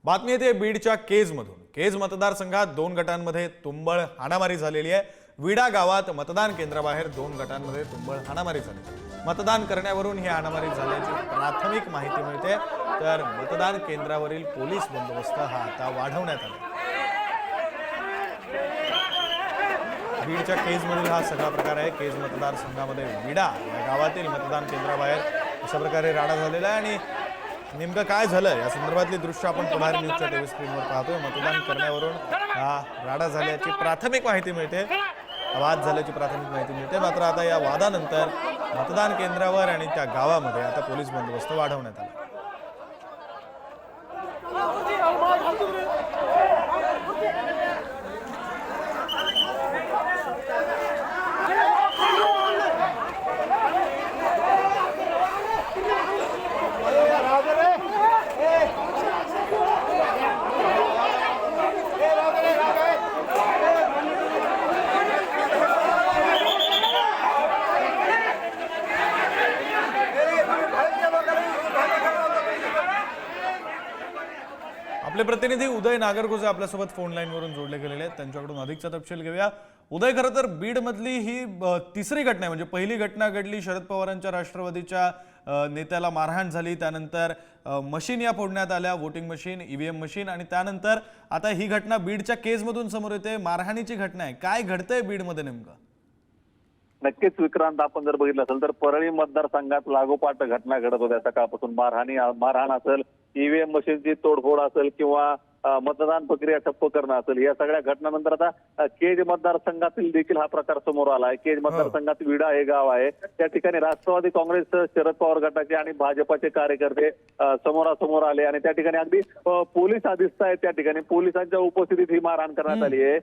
बातमी येते बीडच्या केजमधून। केज मतदारसंघात दोन गटांमध्ये तुंबळ हाणामारी झालेली आहे। विडा गावात मतदान केंद्राबाहेर दोन गटांमध्ये तुंबळ हाणामारी झाली। मतदान करण्यावरून ही हाणामारी झाल्याची प्राथमिक माहिती मिळते, तर मतदान केंद्रावरील पोलीस बंदोबस्त हा आता वाढवण्यात आला। बीडच्या केजमधील हा सगळा प्रकार आहे। केज मतदारसंघामध्ये विडा या गावातील मतदान केंद्राबाहेर अशा प्रकारे राडा झालेला आहे आणि नेमकं काय झालं या संदर्भातली दृश्य आपण पुढारी न्यूजच्या टीव्ही स्क्रीनवर पाहतोय। मतदान करण्यावरून हा राडा झाल्याची प्राथमिक माहिती मिळते, वाद झाल्याची प्राथमिक माहिती मिळते। मात्र आता या वादानंतर मतदान केंद्रावर आणि त्या गावामध्ये आता पोलीस बंदोबस्त वाढवण्यात आला। आपले प्रतिनिधी उदय नागरगोजे आपल्यासोबत फोन लाईनवरून जोडले गेलेले आहेत, त्यांच्याकडून अधिकचा तपशील घेऊया। उदय, खरं तर बीड मधली ही तिसरी घटना आहे, म्हणजे पहिली घटना घडली शरद पवारांच्या राष्ट्रवादीच्या नेत्याला मारहाण झाली, त्यानंतर मशीन या फोडण्यात आल्या, वोटिंग मशीन, ईव्हीएम मशीन, आणि त्यानंतर आता ही घटना बीडच्या केजमधून समोर येते, मारहाणीची घटना आहे। काय घडतंय बीडमध्ये नेमकं? नक्कीच विक्रांत, आपण जर बघितलं असेल तर परळी मतदारसंघात लागोपाठ घटना घडत होत्या सकाळपासून। मारहाण असेल, ईव्हीएम मशीनची तोडफोड असेल किंवा मतदान प्रक्रिया ठप्प करणं असेल, या सगळ्या घटनांनंतर आता केज मतदारसंघातील देखील हा प्रकार समोर आला आहे। केज मतदारसंघात विडा हे गाव आहे, त्या ठिकाणी राष्ट्रवादी काँग्रेस, शरद पवार गटाचे आणि भाजपाचे कार्यकर्ते समोरासमोर आले आणि त्या ठिकाणी अगदी पोलीस दिसत आहेत। त्या ठिकाणी पोलिसांच्या उपस्थितीत ही मारहाण करण्यात आली आहे।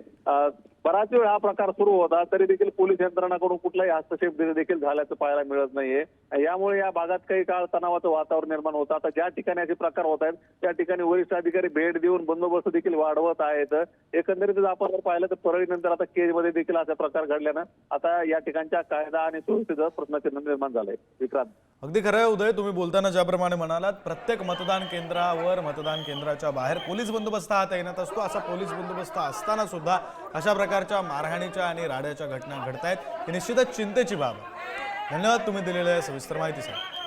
बराच वेळ हा प्रकार सुरू होता, तरी देखील पोलीस यंत्रणाकडून कुठलाही हस्तक्षेप देखील झाल्याचं पाहायला मिळत नाहीये। यामुळे या भागात काही काळ तणावाचं वातावरण निर्माण होतं। आता ज्या ठिकाणी असे प्रकार होत आहेत त्या ठिकाणी वरिष्ठ अधिकारी भेट देऊन बंदोबस्त देखील वाढवत आहेत। एकंदरीत आपण जर पाहिलं तर परळीनंतर आता केजमध्ये देखील असा प्रकार घडल्यानं आता या ठिकाणच्या कायदा आणि सुरक्षेचं प्रश्नचिन्ह निर्माण झालंय। विक्रांत, अगदी खरं आहे उदय, तुम्ही बोलताना ज्याप्रमाणे म्हणालात, प्रत्येक मतदान केंद्रावर, मतदान केंद्राच्या बाहेर पोलीस बंदोबस्त हा तैनात असतो। असा पोलीस बंदोबस्त असताना सुद्धा अशा प्रकारच्या मारहाणीच्या आणि राड्याच्या घटना घडतायत, ही निश्चितच चिंतेची बाब आहे। धन्यवाद तुम्ही दिलेल्या सविस्तर माहितीसाठी।